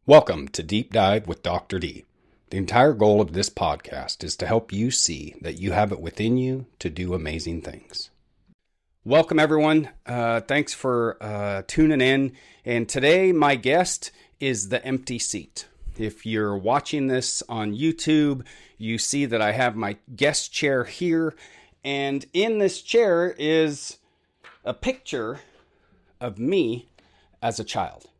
Welcome to Deep Dive with Dr. D. The entire goal of this podcast is to help you see that you have it within you to do amazing things. Welcome, everyone. Thanks for tuning in. And today, my guest is the empty seat. If you're watching this on YouTube, you see that I have my guest chair here. And in this chair is a picture of me as a child.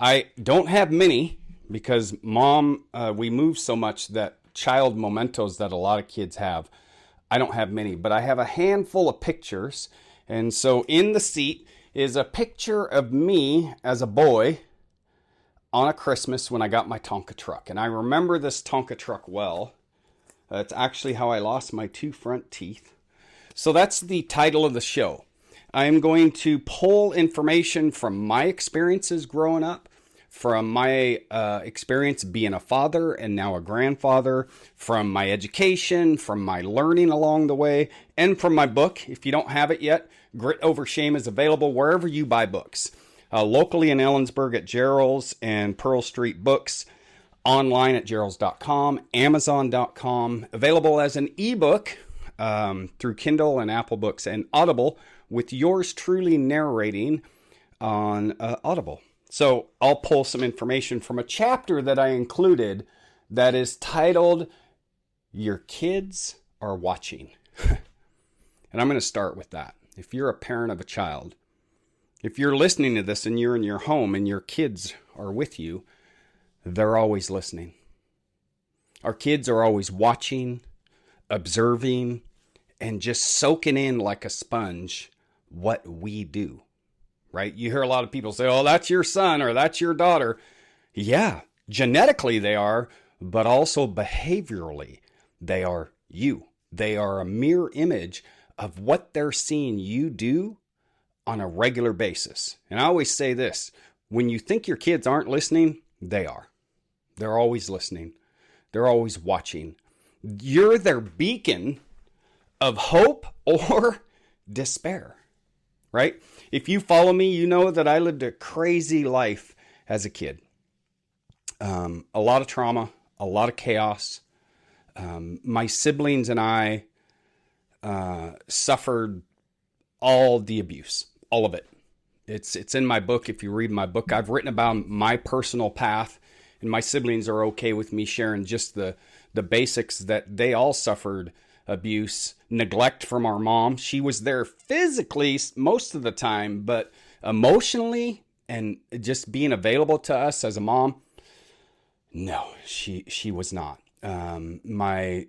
I don't have many because Mom, we moved so much that child mementos that a lot of kids have, I don't have many, but I have a handful of pictures. And so in the seat is a picture of me as a boy on a Christmas when I got my Tonka truck. And I remember this Tonka truck well. It's actually how I lost my two front teeth. So that's the title of the show. I'm going to pull information from my experiences growing up, from my experience being a father and now a grandfather, from my education, from my learning along the way, and from my book. If you don't have it yet, Grit Over Shame is available wherever you buy books. Locally in Ellensburg at Gerald's and Pearl Street Books, online at geralds.com, amazon.com, available as an ebook through Kindle and Apple Books and Audible, with yours truly narrating on Audible. So I'll pull some information from a chapter that I included that is titled, Your Kids Are Watching. And I'm going to start with that. If you're a parent of a child, if you're listening to this and you're in your home and your kids are with you, they're always listening. Our kids are always watching, observing, and just soaking in like a sponge what we do, right? You hear a lot of people say, oh, that's your son or that's your daughter. Yeah, genetically they are, but also behaviorally, they are you. They are a mirror image of what they're seeing you do on a regular basis. And I always say this, when you think your kids aren't listening, they are. They're always listening. They're always watching. You're their beacon of hope or despair. Right? If you follow me, you know that I lived a crazy life as a kid. A lot of trauma, a lot of chaos. My siblings and I suffered all the abuse, all of it. It's in my book. If you read my book, I've written about my personal path, and my siblings are okay with me sharing just the basics that they all suffered abuse, neglect from our mom. She was there physically most of the time, but emotionally and just being available to us as a mom, no, she was not. My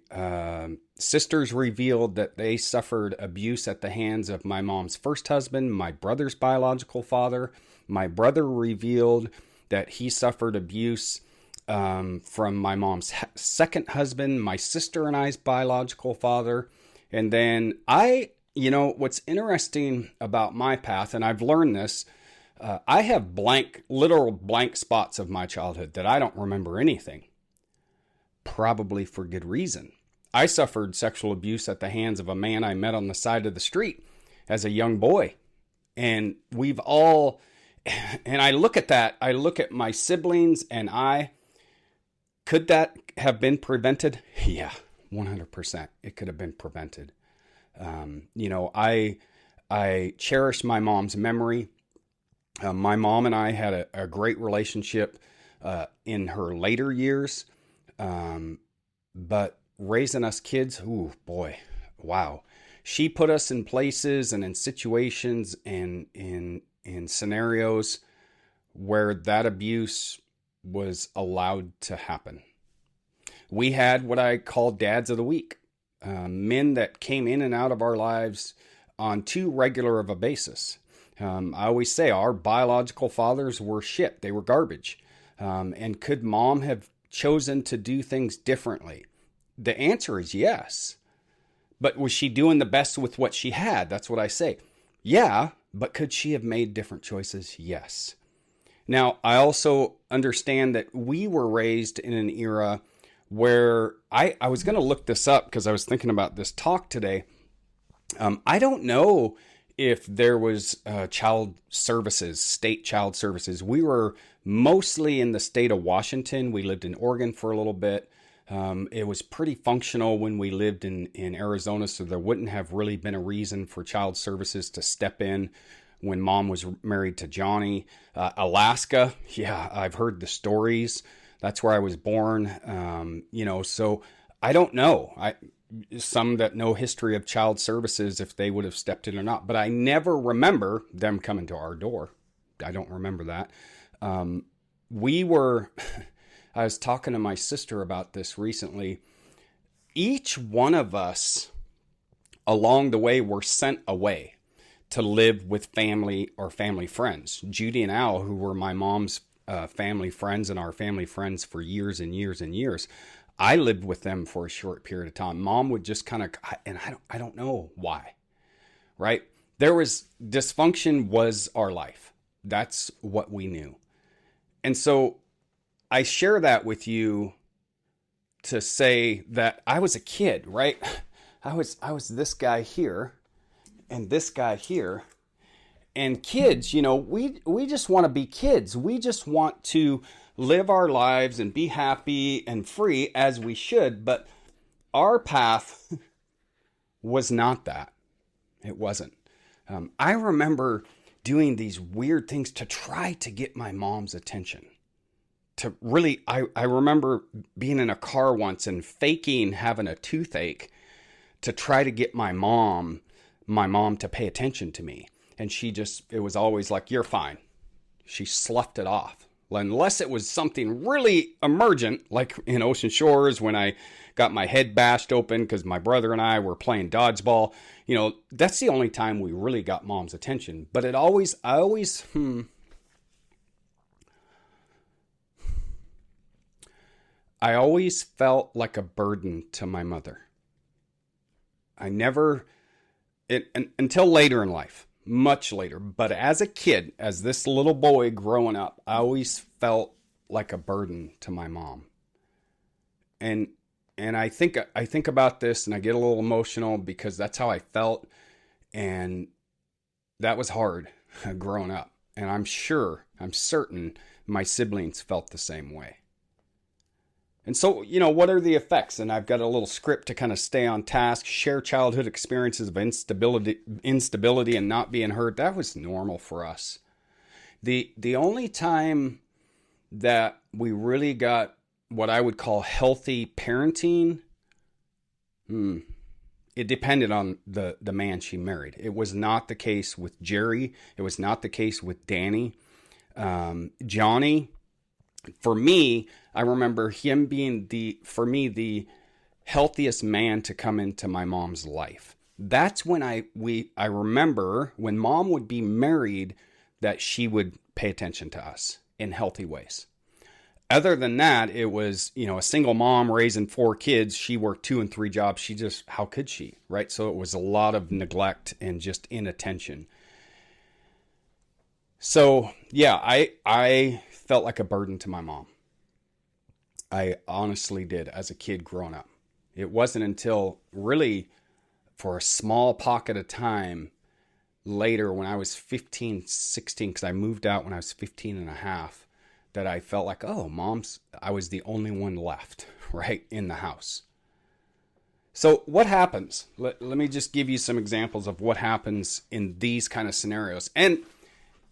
sisters revealed that they suffered abuse at the hands of my mom's first husband, my brother's biological father. My brother revealed that he suffered abuse from my mom's second husband, my sister and I's biological father. And then what's interesting about my path, and I've learned this, I have literal blank spots of my childhood that I don't remember anything. Probably for good reason. I suffered sexual abuse at the hands of a man I met on the side of the street as a young boy. And and I look at that, I look at my siblings and could that have been prevented? Yeah, 100%. It could have been prevented. I cherish my mom's memory. My mom and I had a great relationship in her later years. But raising us kids, ooh, boy, wow. She put us in places and in situations and in scenarios where that abuse was allowed to happen. We had what I call dads of the week, men that came in and out of our lives on too regular of a basis. I always say our biological fathers were shit. They were garbage. And could mom have chosen to do things differently? The answer is yes. But was she doing the best with what she had? That's what I say. Yeah, but could she have made different choices? Yes. Now, I also understand that we were raised in an era where I was going to look this up because I was thinking about this talk today. I don't know if there was child services, state child services. We were mostly in the state of Washington. We lived in Oregon for a little bit. It was pretty functional when we lived in Arizona, so there wouldn't have really been a reason for child services to step in when mom was married to Johnny. Alaska, yeah, I've heard the stories. That's where I was born. So I don't know. Some that know history of child services, if they would have stepped in or not, but I never remember them coming to our door. I don't remember that. I was talking to my sister about this recently. Each one of us along the way were sent away to live with family or family friends. Judy and Al, who were my mom's family friends and our family friends for years and years and years, I lived with them for a short period of time. Mom would just kind of, and I don't know why, right? Dysfunction was our life. That's what we knew. And so I share that with you to say that I was a kid, right? I was this guy here and this guy here. And kids, we just want to be kids. We just want to live our lives and be happy and free as we should. But our path was not that. It wasn't. I remember doing these weird things to try to get my mom's attention. I remember being in a car once and faking having a toothache to try to get my mom to pay attention to me. And it was always like, you're fine. She sloughed it off. Unless it was something really emergent, like in Ocean Shores when I got my head bashed open because my brother and I were playing dodgeball. That's the only time we really got mom's attention. But I always felt like a burden to my mother. Until later in life. Much later, but as a kid, as this little boy growing up, I always felt like a burden to my mom. And I think about this and I get a little emotional because that's how I felt, and that was hard growing up. And I'm certain my siblings felt the same way. And so, what are the effects? And I've got a little script to kind of stay on task, share childhood experiences of instability and not being heard. That was normal for us. The only time that we really got what I would call healthy parenting, it depended on the man she married. It was not the case with Jerry. It was not the case with Danny. Johnny, for me, I remember him being the healthiest man to come into my mom's life. That's when I remember when mom would be married that she would pay attention to us in healthy ways. Other than that, it was, a single mom raising 4 kids. She worked 2 and 3 jobs. How could she, right? So it was a lot of neglect and just inattention. So yeah, I felt like a burden to my mom. I honestly did as a kid growing up. It wasn't until really for a small pocket of time later when I was 15, 16, because I moved out when I was 15 and a half, that I felt like, I was the only one left, right, in the house. So what happens? Let me just give you some examples of what happens in these kind of scenarios. And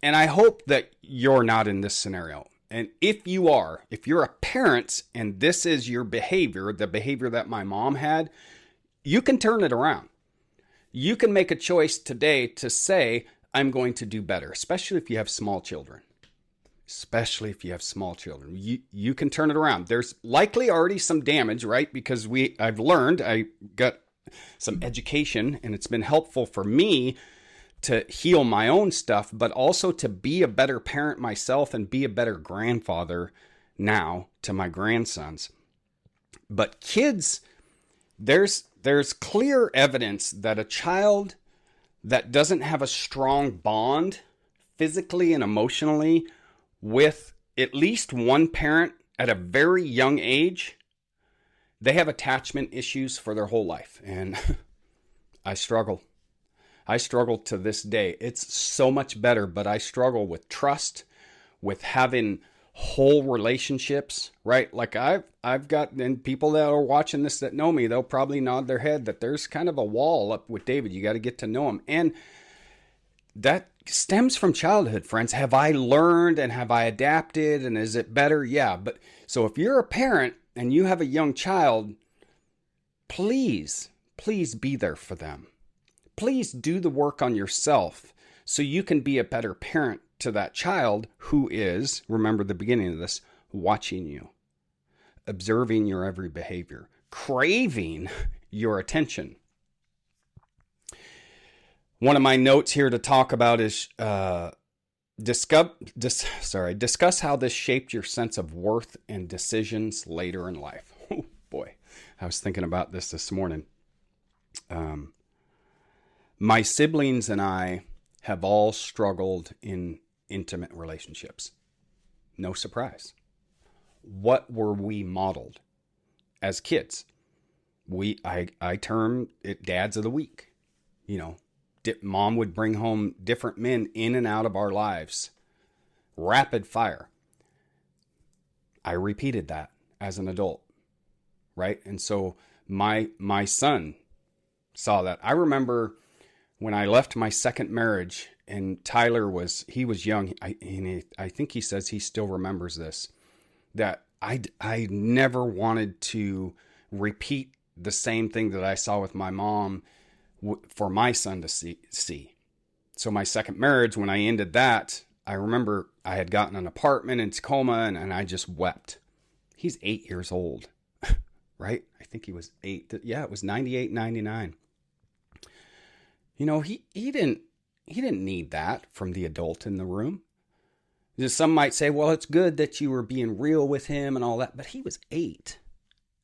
I hope that you're not in this scenario. And if you're a parent and this is your behavior, the behavior that my mom had, you can turn it around. You can make a choice today to say, I'm going to do better, especially if you have small children. You can turn it around. There's likely already some damage, right? Because I got some education and it's been helpful for me to heal my own stuff, but also to be a better parent myself and be a better grandfather now to my grandsons. But kids, there's clear evidence that a child that doesn't have a strong bond physically and emotionally with at least one parent at a very young age, they have attachment issues for their whole life. And I struggle to this day. It's so much better, but I struggle with trust, with having whole relationships, right? Like I've got, and people that are watching this that know me, they'll probably nod their head that there's kind of a wall up with David. You got to get to know him. And that stems from childhood, friends. Have I learned and have I adapted, and is it better? Yeah. But so if you're a parent and you have a young child, please be there for them. Please do the work on yourself so you can be a better parent to that child who is, remember the beginning of this, watching you, observing your every behavior, craving your attention. One of my notes here to talk about is discuss how this shaped your sense of worth and decisions later in life. Oh boy, I was thinking about this morning. My siblings and I have all struggled in intimate relationships. No surprise. What were we modeled as kids? I term it dads of the week. You know, mom would bring home different men in and out of our lives. Rapid fire. I repeated that as an adult, right? And so my son saw that. I remember when I left my second marriage, and Tyler was young. I think he says he still remembers this, that I never wanted to repeat the same thing that I saw with my mom for my son to see. So my second marriage, when I ended that, I remember I had gotten an apartment in Tacoma, and I just wept. He's 8 years old, right? I think he was 8. Yeah, it was 98, 99. You know, he didn't need that from the adult in the room. Some might say, well, it's good that you were being real with him and all that, but he was 8.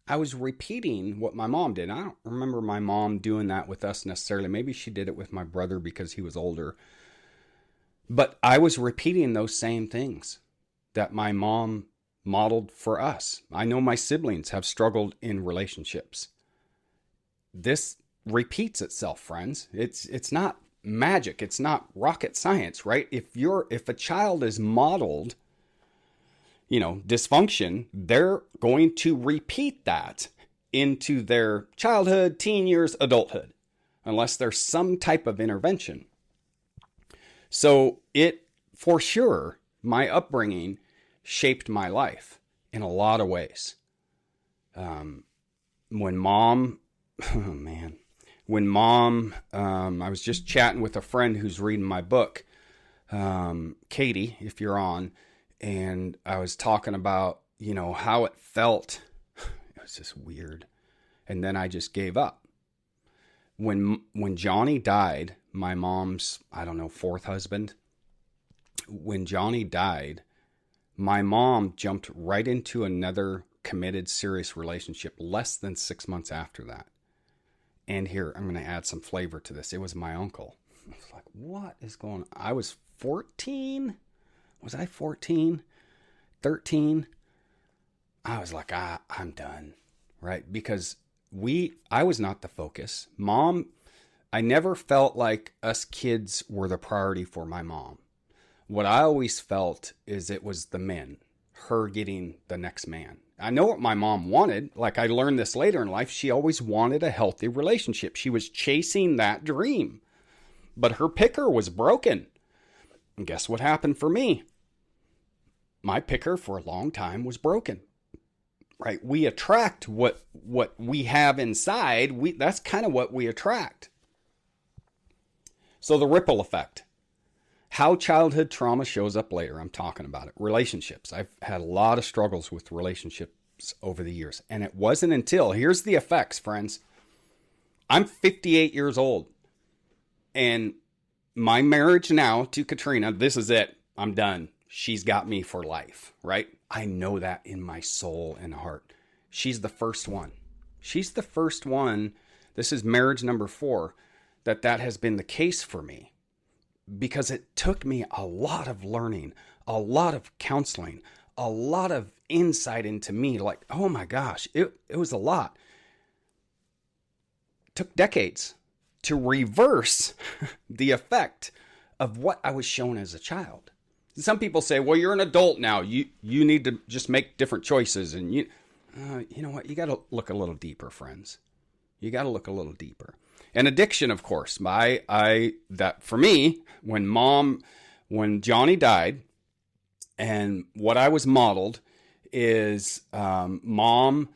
I was repeating what my mom did. I don't remember my mom doing that with us necessarily. Maybe she did it with my brother because he was older. But I was repeating those same things that my mom modeled for us. I know my siblings have struggled in relationships. This repeats itself, friends. It's not magic. It's not rocket science, right? If a child is modeled, dysfunction, they're going to repeat that into their childhood, teen years, adulthood, unless there's some type of intervention. So for sure, my upbringing shaped my life in a lot of ways. When mom, I was just chatting with a friend who's reading my book, Katie, if you're on, and I was talking about, how it felt. It was just weird. And then I just gave up. When Johnny died, my mom's, fourth husband, when Johnny died, my mom jumped right into another committed, serious relationship less than 6 months after that. And here, I'm going to add some flavor to this. It was my uncle. I was like, what is going on? I was 14. Was I 14? 13? I was like, I'm done, right? Because I was not the focus. Mom, I never felt like us kids were the priority for my mom. What I always felt is it was the men, her getting the next man. I know what my mom wanted. Like I learned this later in life. She always wanted a healthy relationship. She was chasing that dream. But her picker was broken. And guess what happened for me? My picker for a long time was broken. Right? We attract what we have inside. That's kind of what we attract. So the ripple effect. How childhood trauma shows up later. I'm talking about it. Relationships. I've had a lot of struggles with relationships over the years. And it wasn't until, here's the effects, friends. I'm 58 years old. And my marriage now to Katrina, this is it. I'm done. She's got me for life, right? I know that in my soul and heart. She's the first one. She's the first one. This is marriage number 4, that has been the case for me. Because it took me a lot of learning, a lot of counseling, a lot of insight into me. Like, oh my gosh, it was a lot. It took decades to reverse the effect of what I was shown as a child. Some people say, well, you're an adult now. You need to just make different choices. And you know what? You got to look a little deeper, friends. You got to look a little deeper. And addiction, of course. That for me, when Johnny died, and what I was modeled is mom,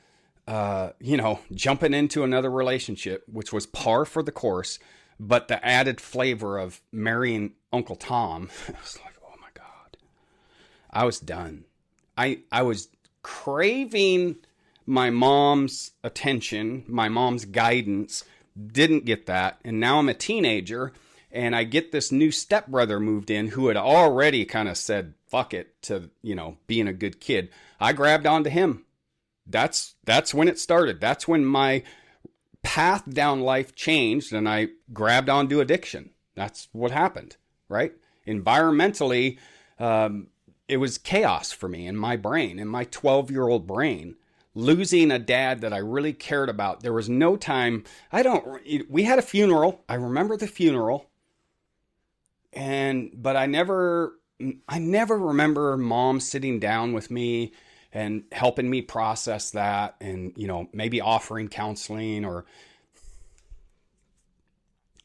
jumping into another relationship, which was par for the course, but the added flavor of marrying Uncle Tom. It was like, oh my God, I was done. I was craving my mom's attention, my mom's guidance, didn't get that. And now I'm a teenager and I get this new stepbrother moved in who had already kind of said, fuck it to, being a good kid. I grabbed onto him. That's when it started. That's when my path down life changed and I grabbed onto addiction. That's what happened, right? Environmentally, it was chaos for me in my brain, in my 12-year-old brain. Losing a dad that I really cared about. There was no time. We had a funeral. I remember the funeral. But I never remember mom sitting down with me and helping me process that and, maybe offering counseling or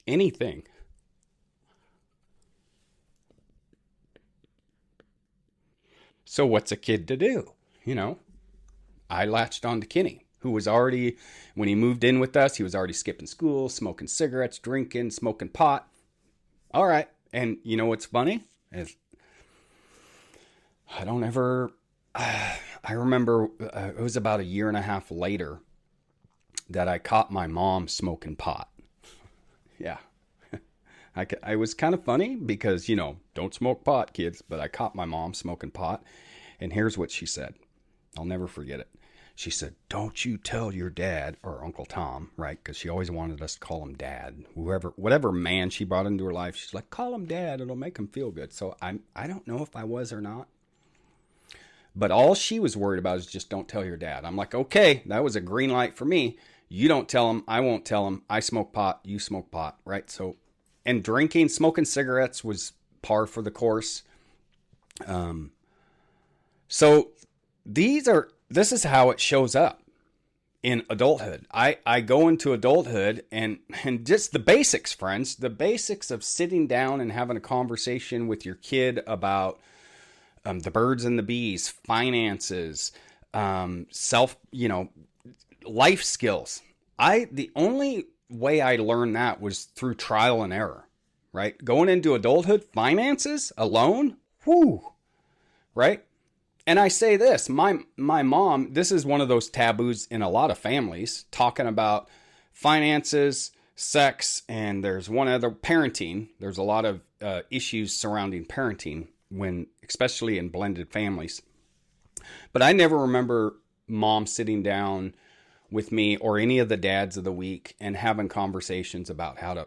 anything. So what's a kid to do? I latched on to Kenny, who was already, when he moved in with us, he was already skipping school, smoking cigarettes, drinking, smoking pot. All right. And you know what's funny? Is I remember it was about a year and a half later that I caught my mom smoking pot. Yeah. I was kind of funny because, don't smoke pot, kids. But I caught my mom smoking pot. And here's what she said. I'll never forget it. She said, don't you tell your dad, or Uncle Tom, right? Because she always wanted us to call him dad. Whatever man she brought into her life, she's like, call him dad. It'll make him feel good. So I don't know if I was or not. But all she was worried about is just don't tell your dad. I'm like, okay, that was a green light for me. You don't tell him. I won't tell him. I smoke pot. You smoke pot, right? So, and drinking, smoking cigarettes was par for the course. So this is how it shows up in adulthood. I go into adulthood and just the basics, friends, the basics of sitting down and having a conversation with your kid about the birds and the bees, finances, life skills. The only way I learned that was through trial and error, right? Going into adulthood, finances alone, right? And I say this, my mom, this is one of those taboos in a lot of families, talking about finances, sex, and there's one other, parenting. There's a lot of issues surrounding parenting, especially in blended families. But I never remember mom sitting down with me or any of the dads of the week and having conversations about how to,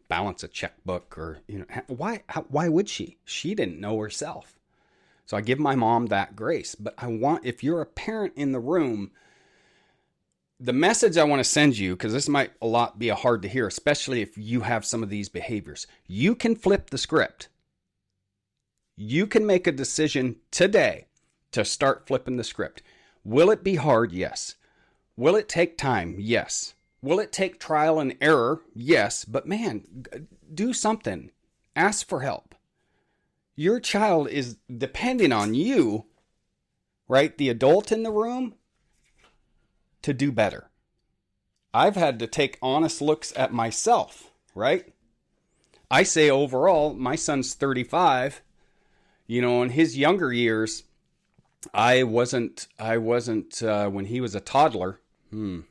balance a checkbook or, why would she? She didn't know herself. So I give my mom that grace. But if you're a parent in the room, the message I want to send you, because this might be hard to hear, especially if you have some of these behaviors. You can flip the script. You can make a decision today to start flipping the script. Will it be hard? Yes. Will it take time? Yes. Will it take trial and error? Yes. But man, do something. Ask for help. Your child is depending on you, right? The adult in the room, to do better. I've had to take honest looks at myself, right? I say overall, my son's 35. In his younger years, I wasn't when he was a toddler. And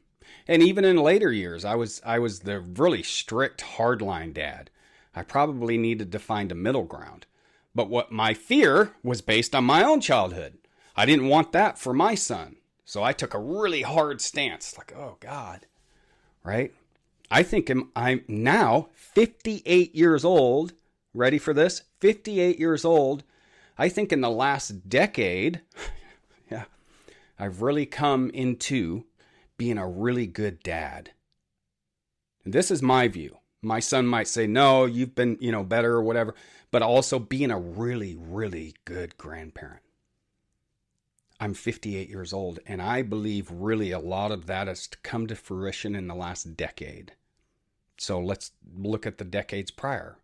even in later years, I was the really strict hardline dad. I probably needed to find a middle ground. But what my fear was based on my own childhood. I didn't want that for my son. So I took a really hard stance. Like, oh God, right? I think I'm now 58 years old. Ready for this? 58 years old. I think in the last decade, I've really come into being a really good dad. And this is my view. My son might say, no, you've been, better or whatever, but also being a really, really good grandparent. I'm 58 years old, and I believe really a lot of that has come to fruition in the last decade. So let's look at the decades prior.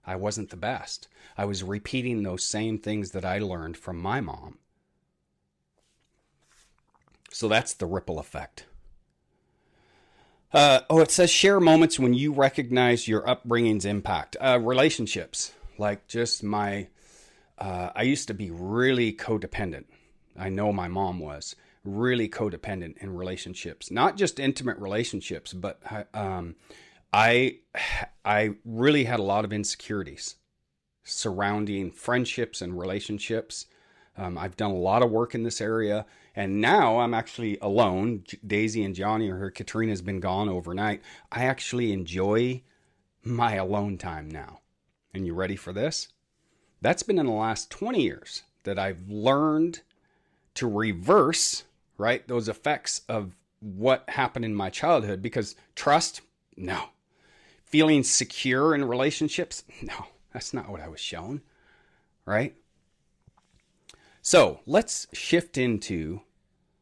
I wasn't the best. I was repeating those same things that I learned from my mom. So that's the ripple effect. It says share moments when you recognize your upbringing's impact. Relationships, like just I used to be really codependent. I know my mom was really codependent in relationships, not just intimate relationships, but I really had a lot of insecurities surrounding friendships and relationships. I've done a lot of work in this area, and now I'm actually alone. Daisy and Johnny are here. Katrina's been gone overnight. I actually enjoy my alone time now. And you ready for this? That's been in the last 20 years that I've learned to reverse, right, those effects of what happened in my childhood. Because trust, no. Feeling secure in relationships, no. That's not what I was shown, right? So let's shift into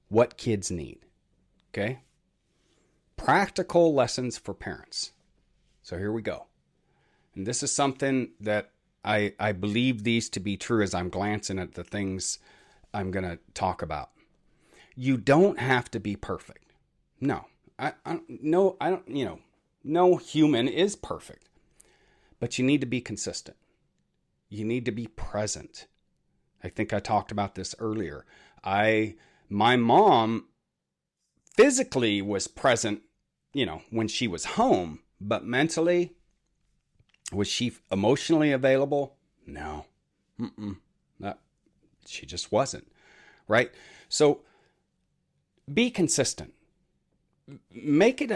what kids need, okay? Practical lessons for parents. So here we go. And this is something that I believe these to be true as I'm glancing at the things I'm going to talk about. You don't have to be perfect. No, no human is perfect. But you need to be consistent. You need to be present. I think I talked about this earlier. My mom physically was present, when she was home, but mentally, was she emotionally available? No. She just wasn't, right? So be consistent. Make it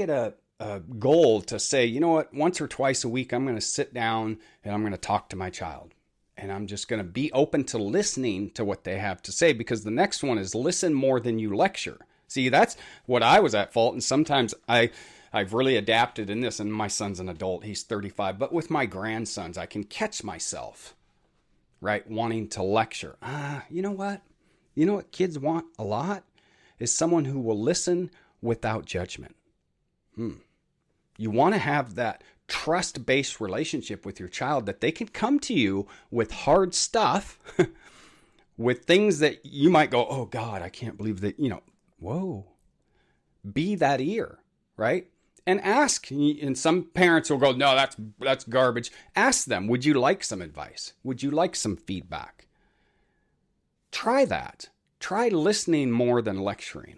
a goal to say, you know what, once or twice a week, I'm going to sit down and I'm going to talk to my child. And I'm just going to be open to listening to what they have to say, because the next one is listen more than you lecture. See, that's what I was at fault. And sometimes I've really adapted in this, and my son's an adult. He's 35. But with my grandsons, I can catch myself, right, wanting to lecture. You know what? You know what kids want a lot? Is someone who will listen without judgment. You want to have that trust-based relationship with your child, that they can come to you with hard stuff, with things that you might go, oh God, I can't believe that, whoa. Be that ear, right? And ask, and some parents will go, no, that's garbage. Ask them, would you like some advice? Would you like some feedback? Try that. Try listening more than lecturing.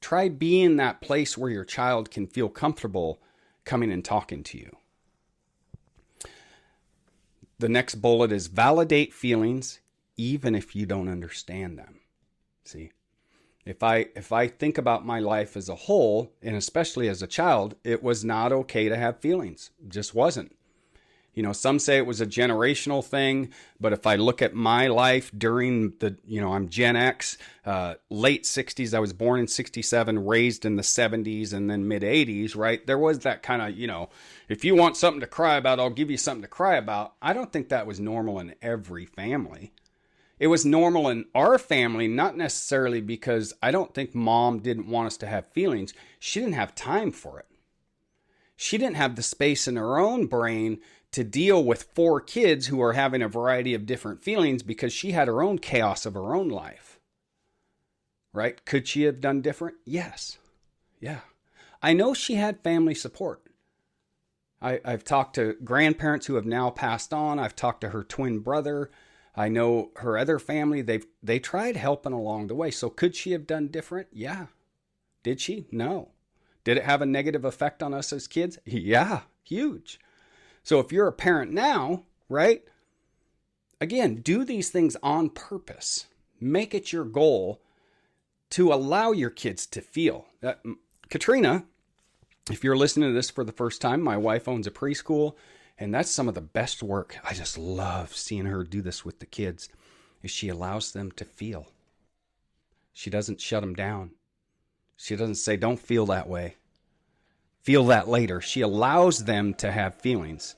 Try being that place where your child can feel comfortable coming and talking to you. The next bullet is validate feelings even if you don't understand them. See, if I think about my life as a whole, and especially as a child, it was not okay to have feelings. It just wasn't. Some say it was a generational thing, but if I look at my life during I'm Gen X, late 60s, I was born in 67, raised in the 70s, and then mid 80s, right? There was that kind of, if you want something to cry about, I'll give you something to cry about. I don't think that was normal in every family. It was normal in our family, not necessarily because I don't think mom didn't want us to have feelings. She didn't have time for it. She didn't have the space in her own brain to deal with 4 kids who are having a variety of different feelings, because she had her own chaos of her own life. Right? Could she have done different? Yes. Yeah. I know she had family support. I've talked to grandparents who have now passed on. I've talked to her twin brother. I know her other family. They tried helping along the way. So could she have done different? Yeah. Did she? No. Did it have a negative effect on us as kids? Yeah. Huge. So if you're a parent now, right, again, do these things on purpose. Make it your goal to allow your kids to feel. Katrina, if you're listening to this for the first time, my wife owns a preschool, and that's some of the best work. I just love seeing her do this with the kids, is she allows them to feel. She doesn't shut them down. She doesn't say, don't feel that way. feel that later. She allows them to have feelings.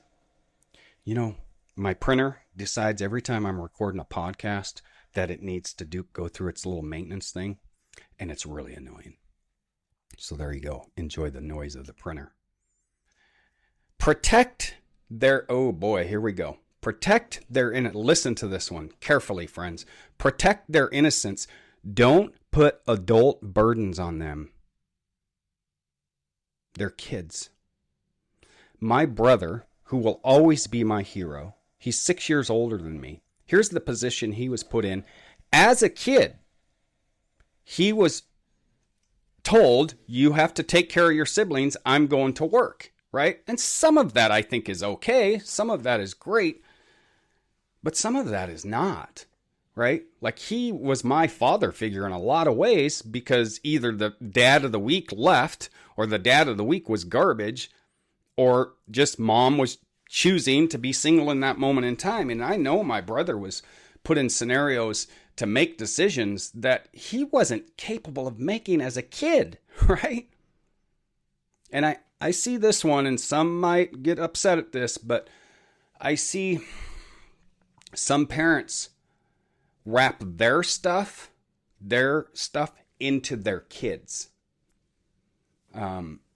My printer decides every time I'm recording a podcast that it needs to go through its little maintenance thing, and it's really annoying. So there you go. Enjoy the noise of the printer. Oh boy, here we go. Listen to this one carefully, friends. Protect their innocence. Don't put adult burdens on them. They're kids. My brother, who will always be my hero, he's 6 years older than me. Here's the position he was put in. As a kid, he was told, you have to take care of your siblings. I'm going to work, right? And some of that I think is okay. Some of that is great. But some of that is not, right? Like, he was my father figure in a lot of ways because either the dad of the week left or the dad of the week was garbage or just mom was choosing to be single in that moment in time. And I know my brother was put in scenarios to make decisions that he wasn't capable of making as a kid, right? And I see this one, and some might get upset at this, but I see some parents wrap their stuff into their kids.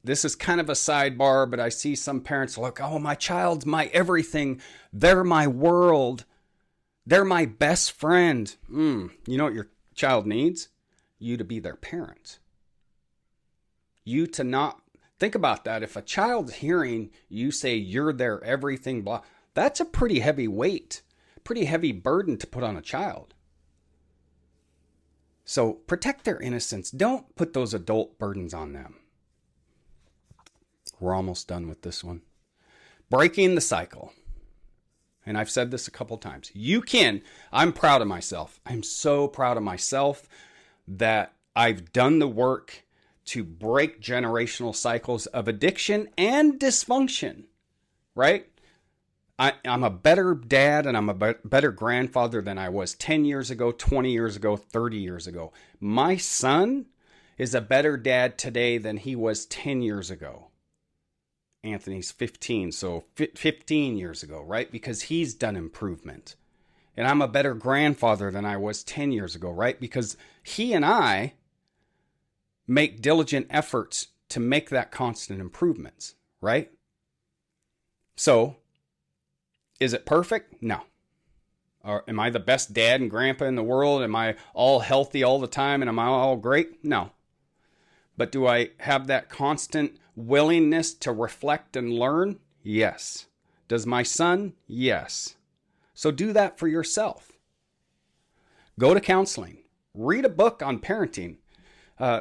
This is kind of a sidebar, but I see some parents look, oh, my child's my everything. They're my world. They're my best friend. You know what your child needs? You to be their parent. You to not think about that. If a child's hearing you say you're their everything, blah, that's a pretty heavy weight, pretty heavy burden to put on a child. So protect their innocence. Don't put those adult burdens on them. We're almost done with this one. Breaking the cycle. And I've said this a couple times. I'm proud of myself. I'm so proud of myself that I've done the work to break generational cycles of addiction and dysfunction, right? I'm a better dad and I'm a better grandfather than I was 10 years ago, 20 years ago, 30 years ago. My son is a better dad today than he was 10 years ago. Anthony's 15, so 15 years ago, right? Because he's done improvement. And I'm a better grandfather than I was 10 years ago, right? Because he and I make diligent efforts to make that constant improvements, right? So, is it perfect? No. Or am I the best dad and grandpa in the world? Am I all healthy all the time and am I all great? No. But do I have that constant willingness to reflect and learn? Yes. Does my son? Yes. So do that for yourself. Go to counseling. Read a book on parenting.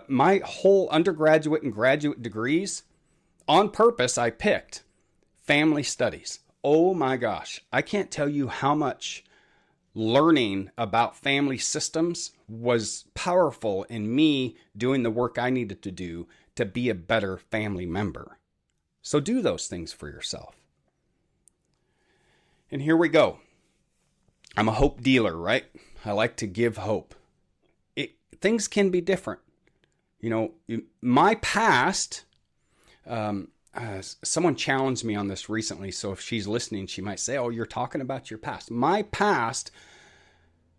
My whole undergraduate and graduate degrees, on purpose, I picked family studies. Oh my gosh. I can't tell you how much learning about family systems was powerful in me doing the work I needed to do to be a better family member. So do those things for yourself. And here we go. I'm a hope dealer, right? I like to give hope. Things can be different. My past, someone challenged me on this recently, so if she's listening, she might say, oh, you're talking about your past. My past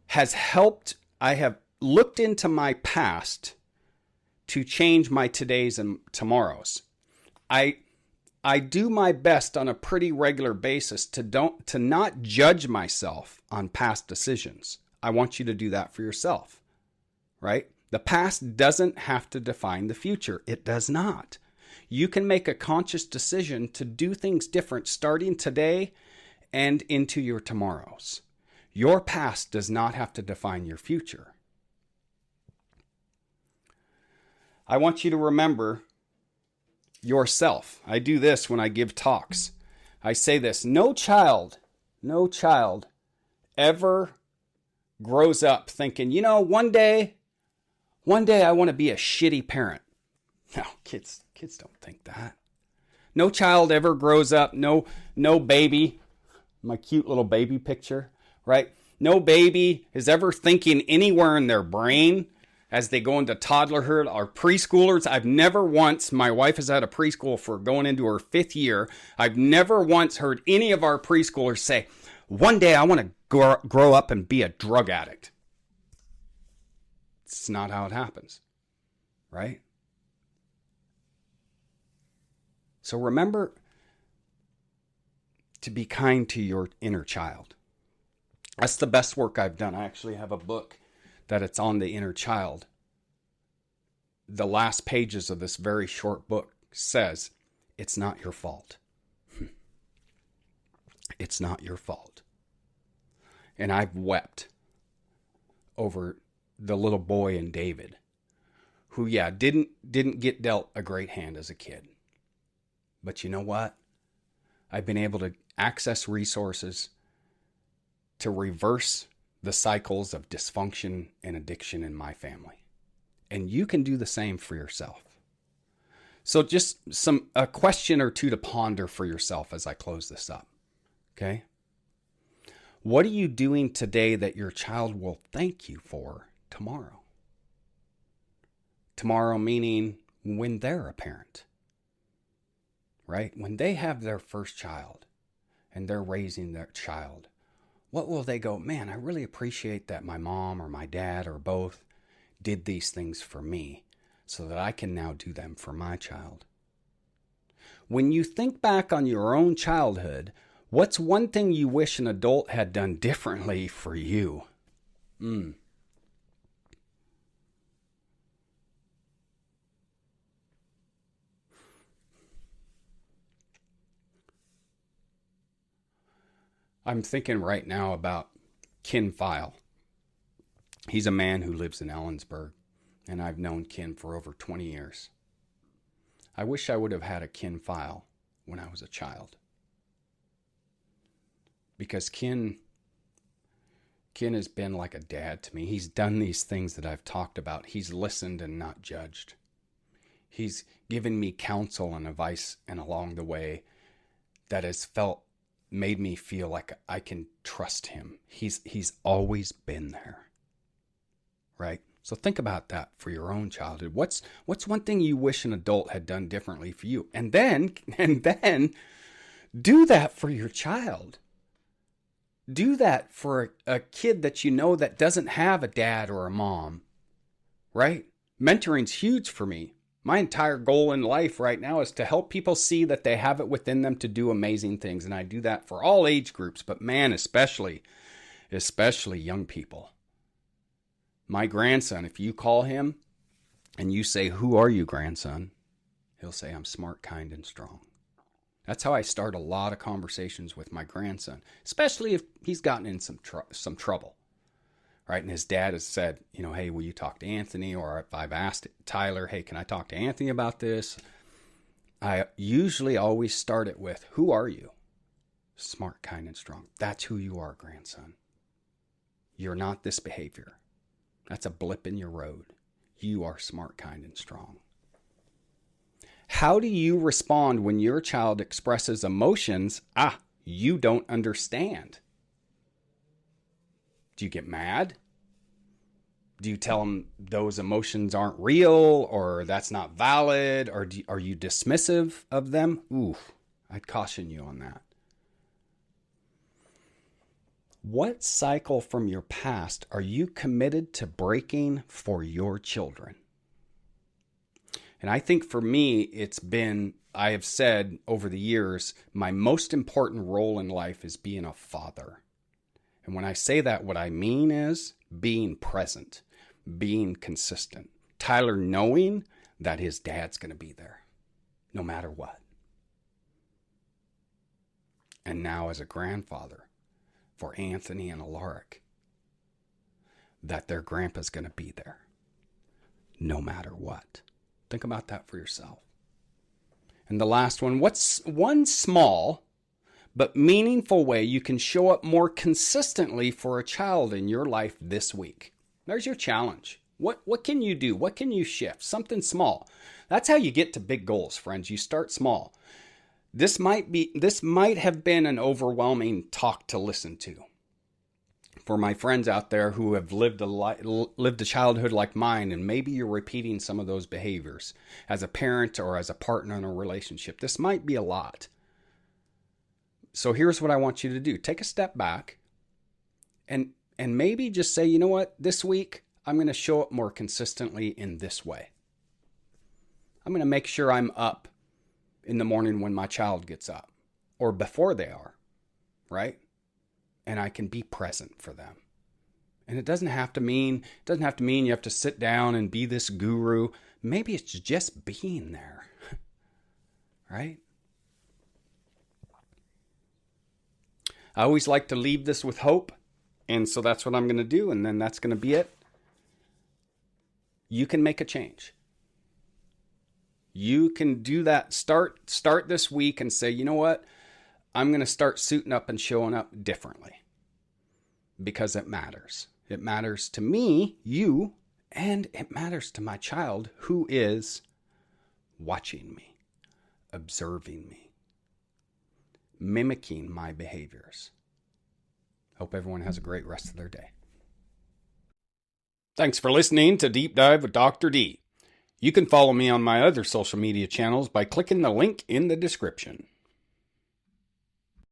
has helped. I have looked into my past to change my todays and tomorrows. I do my best on a pretty regular basis to not judge myself on past decisions. I want you to do that for yourself, right? The past doesn't have to define the future. It does not. You can make a conscious decision to do things different starting today and into your tomorrows. Your past does not have to define your future. I want you to remember yourself. I do this when I give talks. I say this, no child ever grows up thinking, one day I want to be a shitty parent. No, kids don't think that. No child ever grows up, no baby, my cute little baby picture, right? No baby is ever thinking anywhere in their brain as they go into toddlerhood, our preschoolers. I've never once, my wife has had a preschool for going into her 5th year. I've never once heard any of our preschoolers say, one day I want to grow up and be a drug addict. It's not how it happens, right? So remember to be kind to your inner child. That's the best work I've done. I actually have a book that it's on the inner child. The last pages of this very short book says, it's not your fault. It's not your fault. And I've wept over the little boy in David, who, didn't get dealt a great hand as a kid. But you know what? I've been able to access resources to reverse the cycles of dysfunction and addiction in my family. And you can do the same for yourself. So just a question or two to ponder for yourself as I close this up. Okay? What are you doing today that your child will thank you for tomorrow? Tomorrow meaning when they're a parent. Right? When they have their first child and they're raising their child, what will they go, man, I really appreciate that my mom or my dad or both did these things for me so that I can now do them for my child. When you think back on your own childhood, what's one thing you wish an adult had done differently for you? I'm thinking right now about Ken File. He's a man who lives in Ellensburg, and I've known Ken for over 20 years. I wish I would have had a Ken File when I was a child. Because Ken has been like a dad to me. He's done these things that I've talked about. He's listened and not judged. He's given me counsel and advice and along the way that has made me feel like I can trust him. He's always been there. Right? So think about that for your own childhood. What's one thing you wish an adult had done differently for you? And then do that for your child. Do that for a kid that you know that doesn't have a dad or a mom. Right? Mentoring's huge for me. My entire goal in life right now is to help people see that they have it within them to do amazing things. And I do that for all age groups, but man, especially young people. My grandson, if you call him and you say, "Who are you, grandson?" He'll say, "I'm smart, kind, and strong." That's how I start a lot of conversations with my grandson, especially if he's gotten in some trouble. Right? And his dad has said, hey, will you talk to Anthony? Or if I've asked Tyler, hey, can I talk to Anthony about this? I usually always start it with, who are you? Smart, kind, and strong. That's who you are, grandson. You're not this behavior. That's a blip in your road. You are smart, kind, and strong. How do you respond when your child expresses emotions you don't understand? Do you get mad? Do you tell them those emotions aren't real or that's not valid? Or are you dismissive of them? I'd caution you on that. What cycle from your past are you committed to breaking for your children? And I think for me, I have said over the years, my most important role in life is being a father. And when I say that, what I mean is being present, being consistent. Tyler knowing that his dad's going to be there, no matter what. And now as a grandfather for Anthony and Alaric, that their grandpa's going to be there, no matter what. Think about that for yourself. And the last one, what's one small but meaningful way you can show up more consistently for a child in your life this week? There's your challenge. What can you do? What can you shift? Something small. That's how you get to big goals, friends. You start small. This might have been an overwhelming talk to listen to For my friends out there who have lived a childhood like mine, and maybe you're repeating some of those behaviors as a parent or as a partner in a relationship, this might be a lot. So here's what I want you to do. Take a step back and maybe just say, you know what, this week I'm going to show up more consistently in this way. I'm going to make sure I'm up in the morning when my child gets up or before they are, right? And I can be present for them. And it doesn't have to mean you have to sit down and be this guru. Maybe it's just being there, right? I always like to leave this with hope. And so that's what I'm going to do. And then that's going to be it. You can make a change. You can do that. Start this week and say, you know what? I'm going to start suiting up and showing up differently. Because it matters. It matters to me, you, and it matters to my child who is watching me, observing me, mimicking my behaviors. Hope everyone has a great rest of their day. Thanks for listening to Deep Dive with Dr. D. You can follow me on my other social media channels by clicking the link in the description.